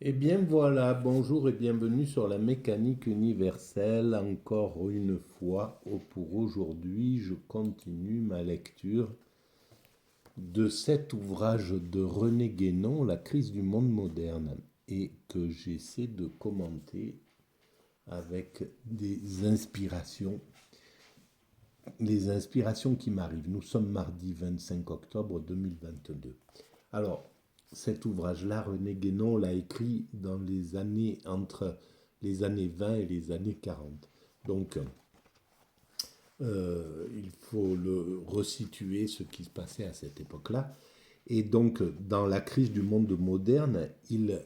Eh bien voilà, bonjour et bienvenue sur la mécanique universelle. Encore une fois, pour aujourd'hui, je continue ma lecture de cet ouvrage de René Guénon, La crise du monde moderne, et que j'essaie de commenter avec des inspirations, les inspirations qui m'arrivent. Nous sommes mardi 25 octobre 2022. Alors, cet ouvrage-là, René Guénon l'a écrit dans les années entre les années 20 et les années 40. Donc, il faut le resituer ce qui se passait à cette époque-là. Et donc, dans la crise du monde moderne, il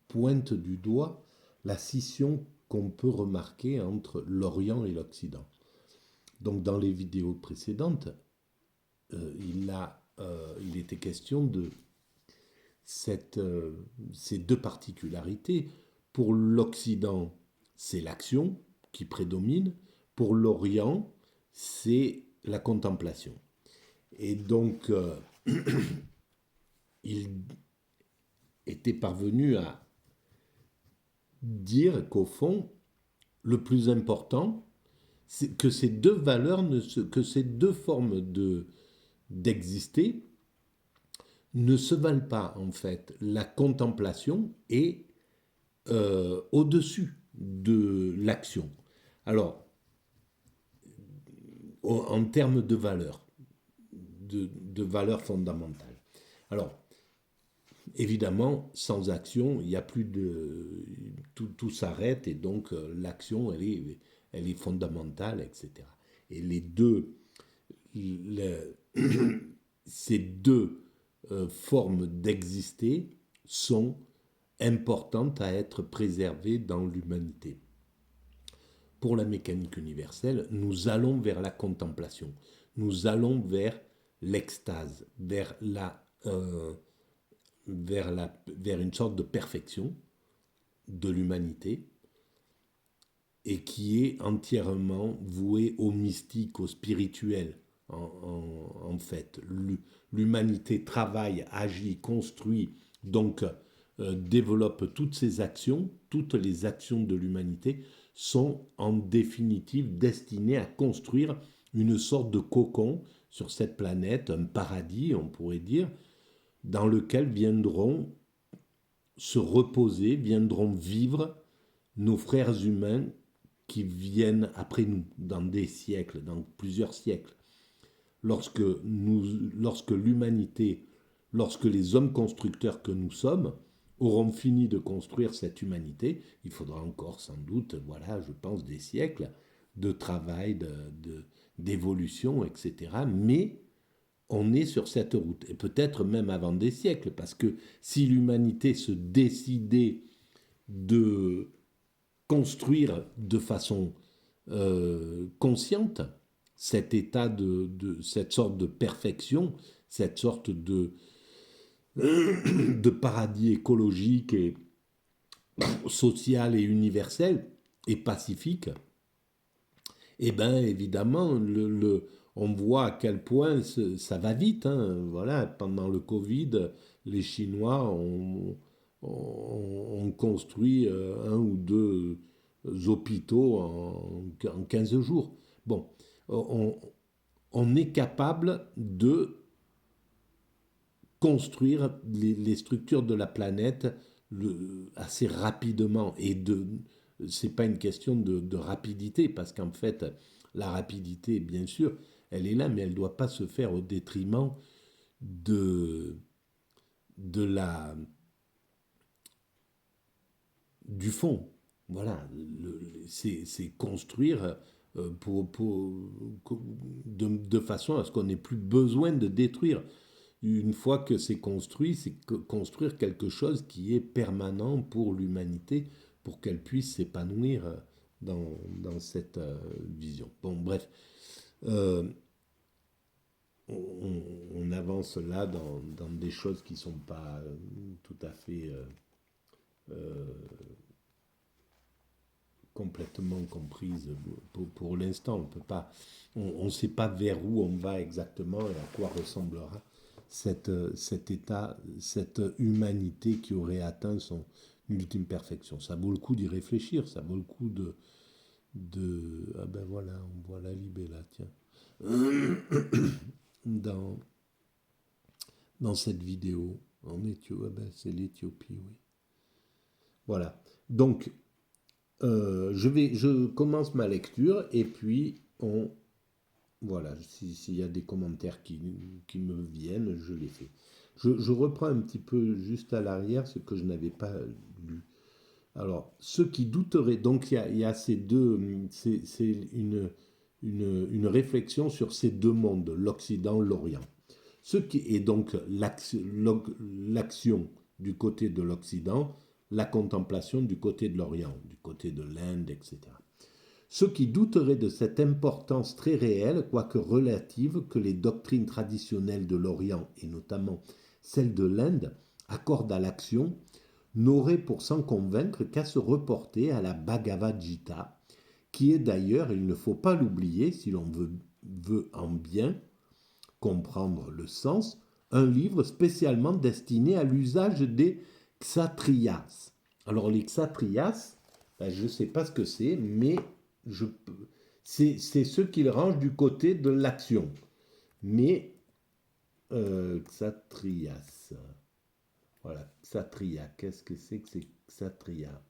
pointe du doigt la scission qu'on peut remarquer entre l'Orient et l'Occident. Donc, dans les vidéos précédentes, il était question de cette, ces deux particularités. Pour l'Occident, c'est l'action qui prédomine. Pour l'Orient, c'est la contemplation. Et donc, il était parvenu à dire qu'au fond, le plus important, c'est que ces deux valeurs, que ces deux formes d'exister ne se valent pas en fait. La contemplation est au-dessus de l'action. Alors, en termes de valeurs, de valeurs fondamentales. Alors, évidemment, sans action, il n'y a plus de... Tout s'arrête et donc l'action, elle est fondamentale, etc. Et les deux, le- ces deux formes d'exister sont importantes à être préservées dans l'humanité. Pour la mécanique universelle, nous allons vers la contemplation, nous allons vers l'extase, vers une sorte de perfection de l'humanité et qui est entièrement vouée au mystique, au spirituel. En fait, l'humanité travaille, agit, construit, donc développe toutes ses actions, toutes les actions de l'humanité sont en définitive destinées à construire une sorte de cocon sur cette planète, un paradis, on pourrait dire, dans lequel viendront se reposer, viendront vivre nos frères humains qui viennent après nous, dans des siècles, dans plusieurs siècles. Lorsque l'humanité, lorsque les hommes constructeurs que nous sommes auront fini de construire cette humanité, il faudra encore sans doute, voilà, je pense, des siècles de travail, d'évolution, etc. Mais on est sur cette route, et peut-être même avant des siècles, parce que si l'humanité se décidait de construire de façon consciente cet état cette sorte de perfection, cette sorte de paradis écologique et social et universel et pacifique, eh bien évidemment, on voit à quel point ça va vite. Hein. Voilà, pendant le Covid, les Chinois ont construit un ou deux hôpitaux en 15 jours. Bon, on, on est capable de construire les structures de la planète assez rapidement. C'est pas une question de rapidité, parce qu'en fait, la rapidité, bien sûr, elle est là, mais elle ne doit pas se faire au détriment de, de la, du fond. Voilà, c'est construire de façon à ce qu'on n'ait plus besoin de détruire. Une fois que c'est construit, c'est construire quelque chose qui est permanent pour l'humanité, pour qu'elle puisse s'épanouir dans cette vision. Bon, bref, euh, on avance là dans des choses qui ne sont pas tout à fait complètement comprises pour l'instant. On ne sait pas vers où on va exactement et à quoi ressemblera cet état, cette humanité qui aurait atteint son ultime perfection. Ça vaut le coup d'y réfléchir, ça vaut le coup ah ben voilà, on voit la Libé là, tiens. Dans, dans cette vidéo, en Éthiopie, ah ben c'est l'Éthiopie, oui. Voilà. Donc, je commence ma lecture et puis voilà, s'il y a des commentaires qui me viennent, je les fais. Je reprends un petit peu juste à l'arrière ce que je n'avais pas lu. Alors, ceux qui douteraient, donc il y a ces deux, c'est une réflexion sur ces deux mondes, l'Occident, l'Orient. Et donc l'action du côté de l'Occident, la contemplation du côté de l'Orient, du côté de l'Inde, etc. Ceux qui douteraient de cette importance très réelle, quoique relative, que les doctrines traditionnelles de l'Orient, et notamment celles de l'Inde, accordent à l'action, n'auraient pour s'en convaincre qu'à se reporter à la Bhagavad Gita, qui est d'ailleurs, il ne faut pas l'oublier si l'on veut en bien comprendre le sens, un livre spécialement destiné à l'usage des Kshatriyas. Alors les Kshatriyas, ben, je ne sais pas ce que c'est, mais c'est ceux qu'ils rangent du côté de l'action. Mais Kshatriyas, voilà, Kshatriya, qu'est-ce que c'est Kshatriya?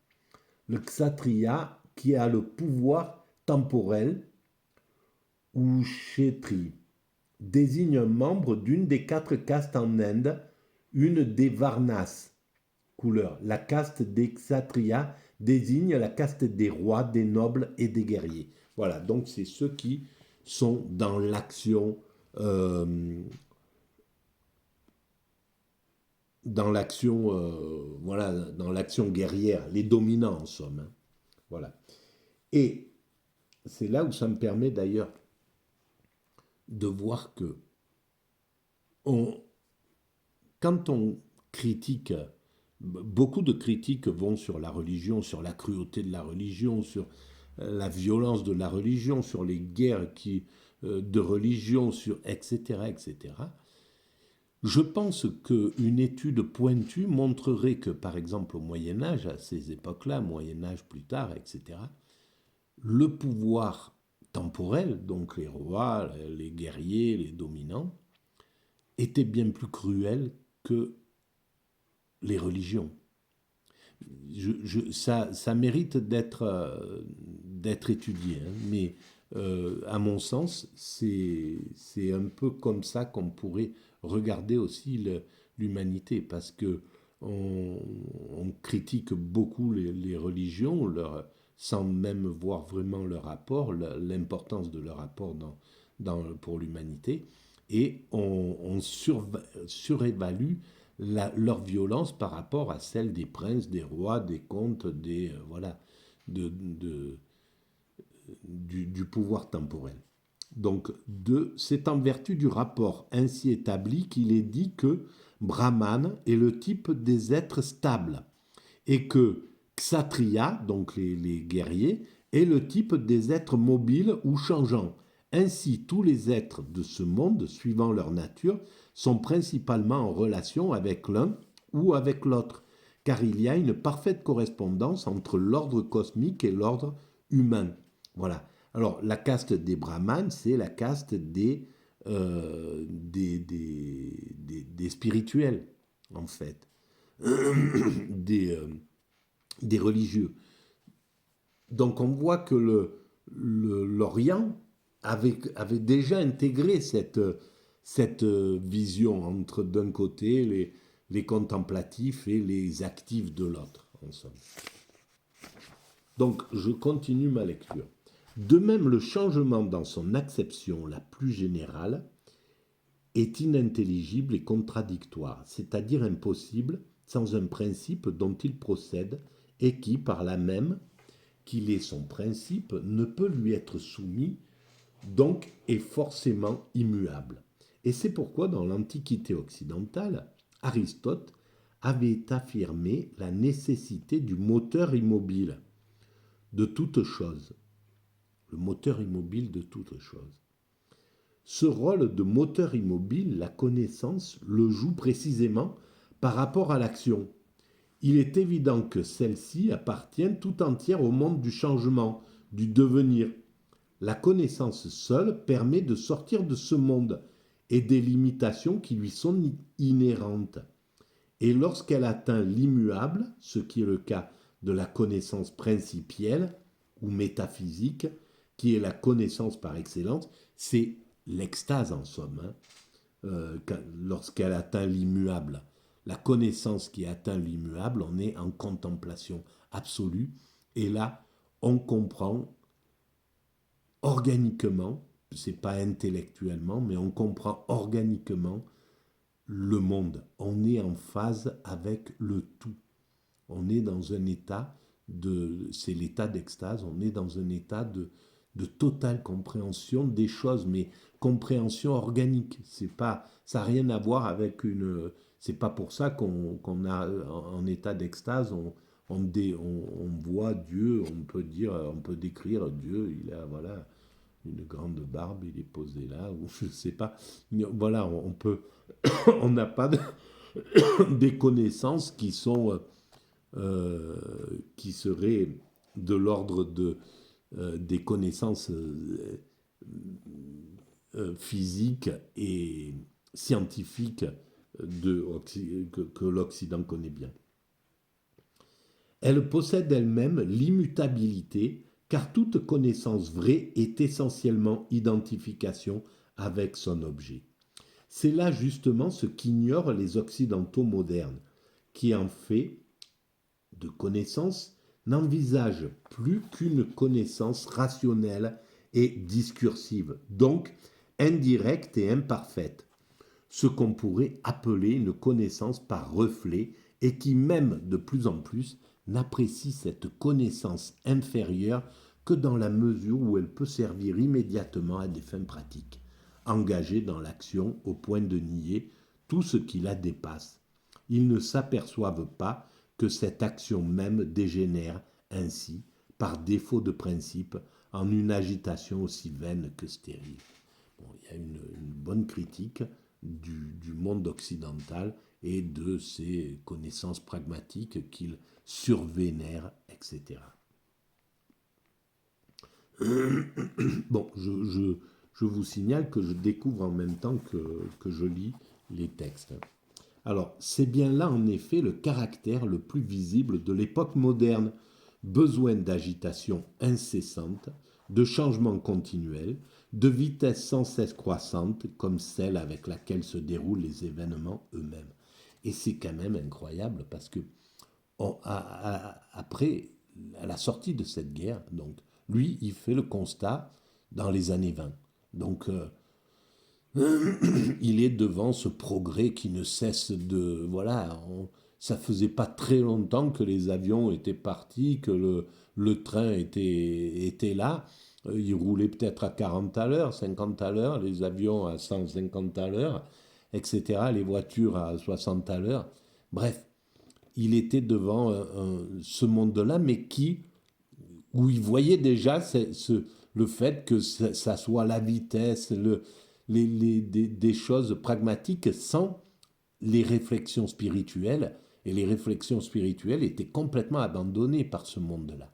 Le Kshatriya qui a le pouvoir temporel ou Kshetri désigne un membre d'une des 4 castes en Inde, une des Varnas, couleur. La caste des Kshatriyas désigne la caste des rois, des nobles et des guerriers. Voilà, donc c'est ceux qui sont dans l'action, voilà, dans l'action guerrière, les dominants en somme. Hein. Voilà. Et c'est là où ça me permet d'ailleurs de voir que quand on critique, beaucoup de critiques vont sur la religion, sur la cruauté de la religion, sur la violence de la religion, sur les guerres de religion, etc., etc. Je pense qu'une étude pointue montrerait que, par exemple, au Moyen-Âge, à ces époques-là, Moyen-Âge plus tard, etc., le pouvoir temporel, donc les rois, les guerriers, les dominants, était bien plus cruel que les religions. Ça mérite d'être étudié, hein, mais à mon sens, c'est un peu comme ça qu'on pourrait regarder aussi l'humanité, parce que on critique beaucoup les religions, sans même voir vraiment leur apport, l'importance de leur apport pour l'humanité, et on surévalue leur violence par rapport à celle des princes, des rois, des comtes, voilà, du pouvoir temporel. Donc, c'est en vertu du rapport ainsi établi qu'il est dit que Brahman est le type des êtres stables et que Kshatriya, donc les guerriers, est le type des êtres mobiles ou changeants. Ainsi, tous les êtres de ce monde, suivant leur nature, sont principalement en relation avec l'un ou avec l'autre, car il y a une parfaite correspondance entre l'ordre cosmique et l'ordre humain. Voilà. Alors, la caste des brahmanes, c'est la caste des spirituels, en fait, des religieux. Donc, on voit que l'Orient avait déjà intégré cette vision entre, d'un côté, les contemplatifs et les actifs de l'autre, en somme. Donc, je continue ma lecture. De même, le changement dans son acception la plus générale est inintelligible et contradictoire, c'est-à-dire impossible sans un principe dont il procède et qui, par là même qu'il est son principe, ne peut lui être soumis, donc est forcément immuable. Et c'est pourquoi dans l'Antiquité occidentale, Aristote avait affirmé la nécessité du moteur immobile de toute chose. Le moteur immobile de toute chose. Ce rôle de moteur immobile, la connaissance, le joue précisément par rapport à l'action. Il est évident que celle-ci appartient tout entière au monde du changement, du devenir. La connaissance seule permet de sortir de ce monde et des limitations qui lui sont inhérentes. Et lorsqu'elle atteint l'immuable, ce qui est le cas de la connaissance principielle ou métaphysique, qui est la connaissance par excellence, c'est l'extase en somme, hein, lorsqu'elle atteint l'immuable. La connaissance qui atteint l'immuable, on est en contemplation absolue, et là, on comprend organiquement, c'est pas intellectuellement, mais on comprend organiquement le monde. On est en phase avec le tout. On est dans un état c'est l'état d'extase, on est dans un état de totale compréhension des choses, mais compréhension organique. C'est pas, ça n'a rien à voir avec une. C'est pas pour ça qu'on a en état d'extase, on voit Dieu, on peut décrire Dieu, il a voilà une grande barbe, il est posé là, ou je sais pas. Voilà, on peut, on n'a pas des connaissances qui seraient de l'ordre des connaissances physiques et scientifiques que l'Occident connaît bien. Elle possède elle-même l'immutabilité, car toute connaissance vraie est essentiellement identification avec son objet. C'est là justement ce qu'ignorent les Occidentaux modernes, qui en fait de connaissance n'envisagent plus qu'une connaissance rationnelle et discursive, donc indirecte et imparfaite, ce qu'on pourrait appeler une connaissance par reflet et qui même de plus en plus n'apprécie cette connaissance inférieure que dans la mesure où elle peut servir immédiatement à des fins pratiques, engagée dans l'action au point de nier tout ce qui la dépasse. Ils ne s'aperçoivent pas que cette action même dégénère ainsi, par défaut de principe, en une agitation aussi vaine que stérile. Bon, il y a une bonne critique du monde occidental et de ses connaissances pragmatiques qu'il survénère, etc. Bon, je vous signale que je découvre en même temps que je lis les textes. Alors, c'est bien là en effet le caractère le plus visible de l'époque moderne, besoin d'agitation incessante, de changements continuels, de vitesse sans cesse croissante, comme celle avec laquelle se déroulent les événements eux-mêmes. Et c'est quand même incroyable parce que après, à la sortie de cette guerre, donc, lui, il fait le constat dans les années 20. Donc, il est devant ce progrès qui ne cesse de... Voilà, ça faisait pas très longtemps que les avions étaient partis, que le train était là. Il roulait peut-être à 40 à l'heure, 50 à l'heure, les avions à 150 à l'heure, etc. Les voitures à 60 à l'heure. Bref, il était devant ce monde-là, mais où il voyait déjà le fait que ça soit la vitesse, des choses pragmatiques sans les réflexions spirituelles. Et les réflexions spirituelles étaient complètement abandonnées par ce monde-là.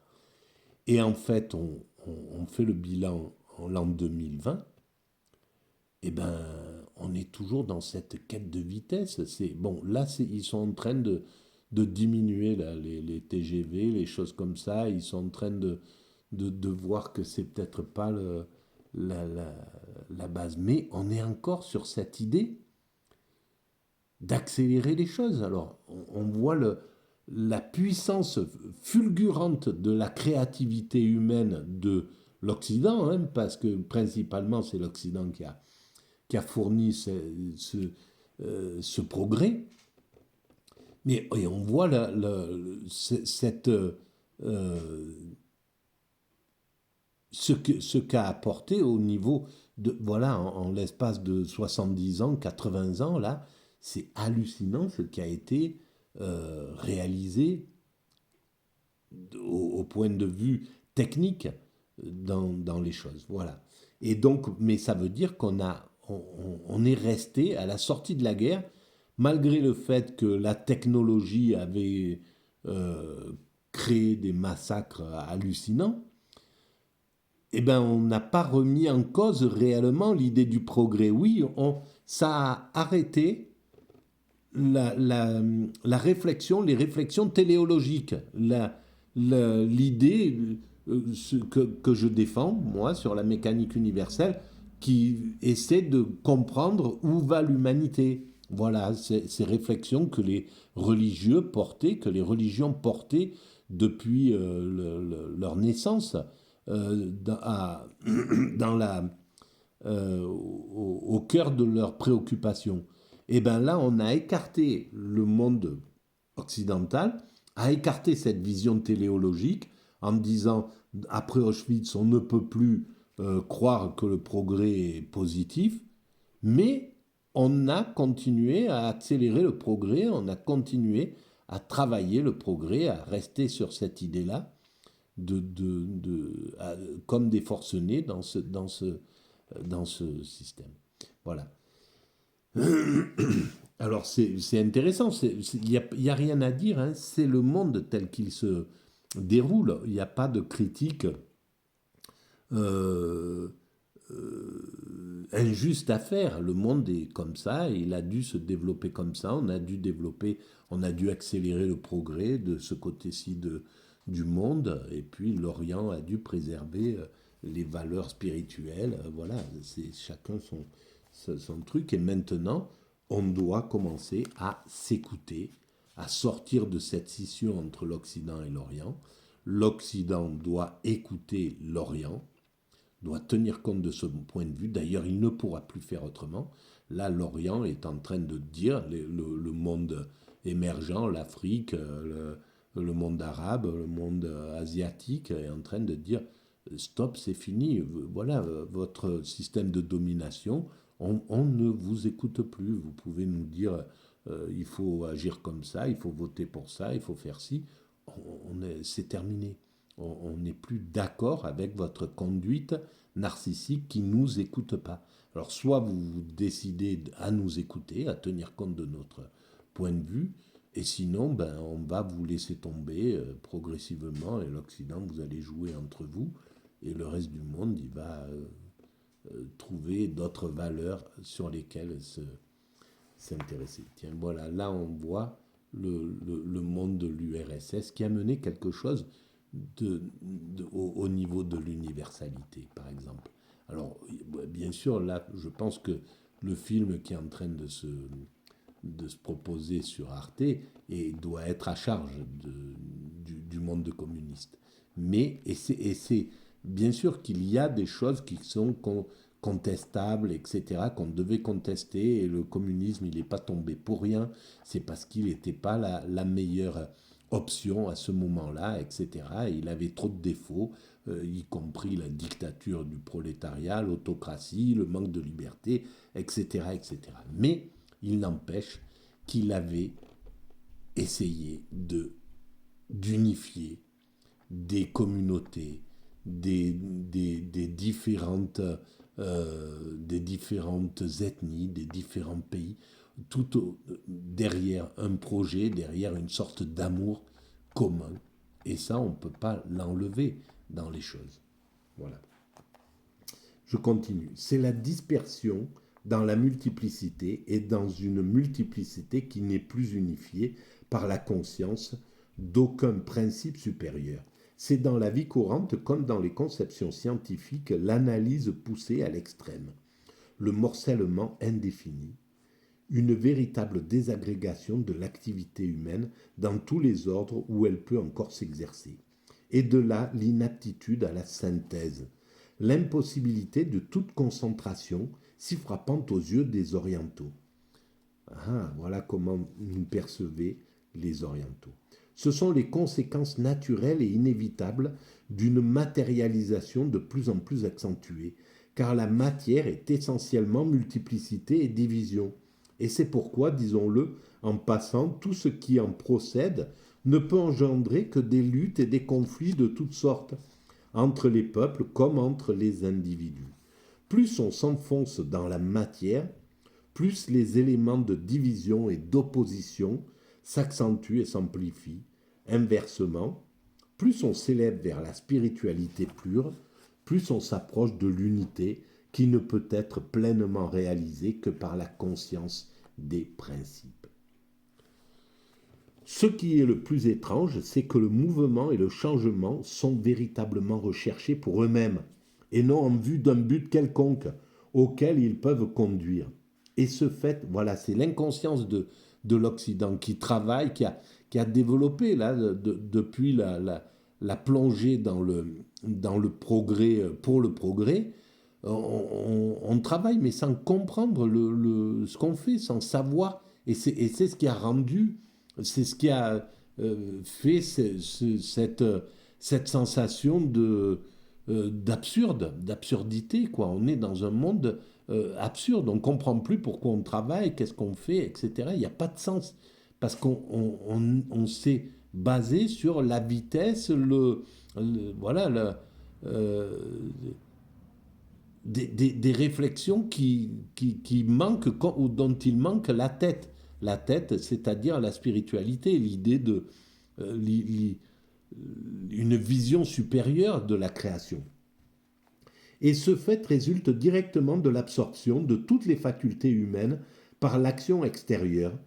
Et en fait, on fait le bilan en l'an 2020, et ben, on est toujours dans cette quête de vitesse. Bon, là, ils sont en train de diminuer là, les TGV, les choses comme ça. Ils sont en train de voir que c'est peut-être pas la base. Mais on est encore sur cette idée d'accélérer les choses. Alors, on voit la puissance fulgurante de la créativité humaine de l'Occident, hein, parce que principalement c'est l'Occident qui a fourni ce progrès. Mais et on voit ce qu'a apporté au niveau de, voilà, en l'espace de 70 ans, 80 ans, là, c'est hallucinant ce qui a été réalisé au point de vue technique dans les choses. Voilà. Et donc, mais ça veut dire on est resté à la sortie de la guerre, malgré le fait que la technologie avait euh, créé des massacres hallucinants. Eh ben, on n'a pas remis en cause réellement l'idée du progrès. Oui, ça a arrêté la réflexion, les réflexions téléologiques, l'idée que je défends, moi, sur la mécanique universelle, qui essaie de comprendre où va l'humanité. Voilà, ces réflexions que les religieux portaient, que les religions portaient depuis leur naissance dans au cœur de leurs préoccupations. Et bien là, on a écarté le monde occidental, a écarté cette vision téléologique en disant, après Auschwitz, on ne peut plus croire que le progrès est positif, mais on a continué à accélérer le progrès, on a continué à travailler le progrès, à rester sur cette idée-là, comme des forcenés dans ce système. Voilà. Alors c'est intéressant, il n'y a rien à dire, hein, c'est le monde tel qu'il se déroule, il n'y a pas de critique euh, injuste à faire, le monde est comme ça, il a dû se développer comme ça, on a dû accélérer le progrès de ce côté-ci du monde, et puis l'Orient a dû préserver les valeurs spirituelles, voilà, c'est chacun son truc, et maintenant on doit commencer à s'écouter, à sortir de cette scission entre l'Occident et l'Orient. L'Occident doit écouter l'Orient, doit tenir compte de ce point de vue. D'ailleurs, il ne pourra plus faire autrement. Là, l'Orient est en train de dire, le monde émergent, l'Afrique, le monde arabe, le monde asiatique, est en train de dire stop, c'est fini. Voilà, votre système de domination, on ne vous écoute plus. Vous pouvez nous dire il faut agir comme ça, il faut voter pour ça, il faut faire ci. C'est terminé. On n'est plus d'accord avec votre conduite narcissique qui ne nous écoute pas. Alors soit vous décidez à nous écouter, à tenir compte de notre point de vue, et sinon ben, on va vous laisser tomber progressivement, et l'Occident, vous allez jouer entre vous, et le reste du monde, il va trouver d'autres valeurs sur lesquelles s'intéresser. Tiens, voilà, là on voit le monde de l'URSS qui a mené quelque chose au niveau de l'universalité, par exemple. Alors, bien sûr, là, je pense que le film qui est en train de se proposer sur Arte doit être à charge du monde communiste. Mais, et c'est bien sûr qu'il y a des choses qui sont contestables, etc., qu'on devait contester, et le communisme, il n'est pas tombé pour rien, c'est parce qu'il n'était pas la meilleure option à ce moment-là, etc. Et il avait trop de défauts, y compris la dictature du prolétariat, l'autocratie, le manque de liberté, etc., etc. Mais il n'empêche qu'il avait essayé d'unifier des communautés, des différentes ethnies, des différents pays, derrière un projet, derrière une sorte d'amour commun. Et ça, on ne peut pas l'enlever dans les choses. Voilà. Je continue. C'est la dispersion dans la multiplicité et dans une multiplicité qui n'est plus unifiée par la conscience d'aucun principe supérieur. C'est dans la vie courante comme dans les conceptions scientifiques l'analyse poussée à l'extrême, le morcellement indéfini, une véritable désagrégation de l'activité humaine dans tous les ordres où elle peut encore s'exercer. Et de là l'inaptitude à la synthèse, l'impossibilité de toute concentration si frappante aux yeux des orientaux. Ah, voilà comment nous percevaient les orientaux. Ce sont les conséquences naturelles et inévitables d'une matérialisation de plus en plus accentuée, car la matière est essentiellement multiplicité et division. Et c'est pourquoi, disons-le, en passant, tout ce qui en procède ne peut engendrer que des luttes et des conflits de toutes sortes, entre les peuples comme entre les individus. Plus on s'enfonce dans la matière, plus les éléments de division et d'opposition s'accentuent et s'amplifient. Inversement, plus on s'élève vers la spiritualité pure, plus on s'approche de l'unité qui ne peut être pleinement réalisée que par la conscience des principes. Ce qui est le plus étrange, c'est que le mouvement et le changement sont véritablement recherchés pour eux-mêmes et non en vue d'un but quelconque auquel ils peuvent conduire. Et ce fait, voilà, c'est l'inconscience de l'Occident qui travaille, qui a développé là, depuis la plongée dans le progrès pour le progrès. On travaille, mais sans comprendre ce qu'on fait, sans savoir. Et c'est ce qui a rendu, c'est ce qui a fait cette sensation d'absurdité, quoi. On est dans un monde absurde, on ne comprend plus pourquoi on travaille, qu'est-ce qu'on fait, etc. Il n'y a pas de sens, parce qu'on s'est basé sur la vitesse, voilà, euh, des réflexions qui manquent, ou dont il manque la tête. La tête, c'est-à-dire la spiritualité, l'idée de une vision supérieure de la création. Et ce fait résulte directement de l'absorption de toutes les facultés humaines par l'action extérieure,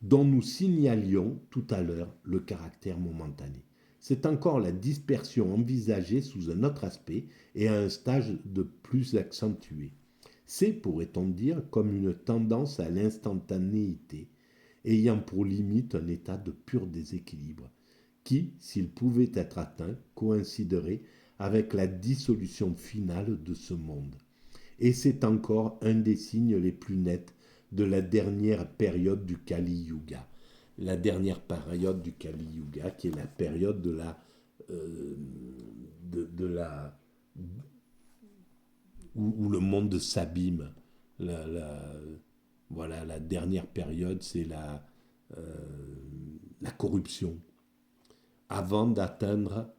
dont nous signalions tout à l'heure le caractère momentané. C'est encore la dispersion envisagée sous un autre aspect et à un stage de plus accentué. C'est, pourrait-on dire, comme une tendance à l'instantanéité, ayant pour limite un état de pur déséquilibre, qui, s'il pouvait être atteint, coïnciderait avec la dissolution finale de ce monde. Et c'est encore un des signes les plus nets de la dernière période du Kali Yuga. La dernière période du Kali Yuga, qui est la période où le monde s'abîme. Voilà, la dernière période, c'est la corruption. Avant d'atteindre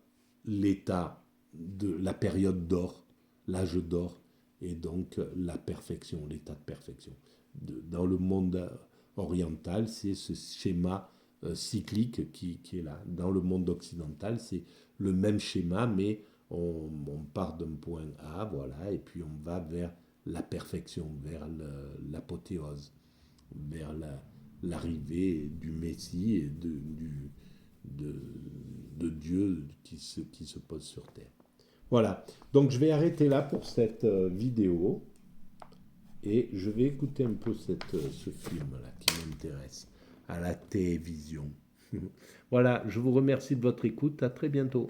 l'état de la période d'or, l'âge d'or, et donc la perfection, l'état de perfection. Dans le monde oriental, c'est ce schéma cyclique qui est là. Dans le monde occidental, c'est le même schéma, mais on part d'un point A, voilà, et puis on va vers la perfection, vers l'apothéose, vers l'arrivée du Messie et de Dieu qui se pose sur terre. Voilà, donc je vais arrêter là pour cette vidéo et je vais écouter un peu ce film-là qui m'intéresse, à la télévision. Voilà, je vous remercie de votre écoute, à très bientôt.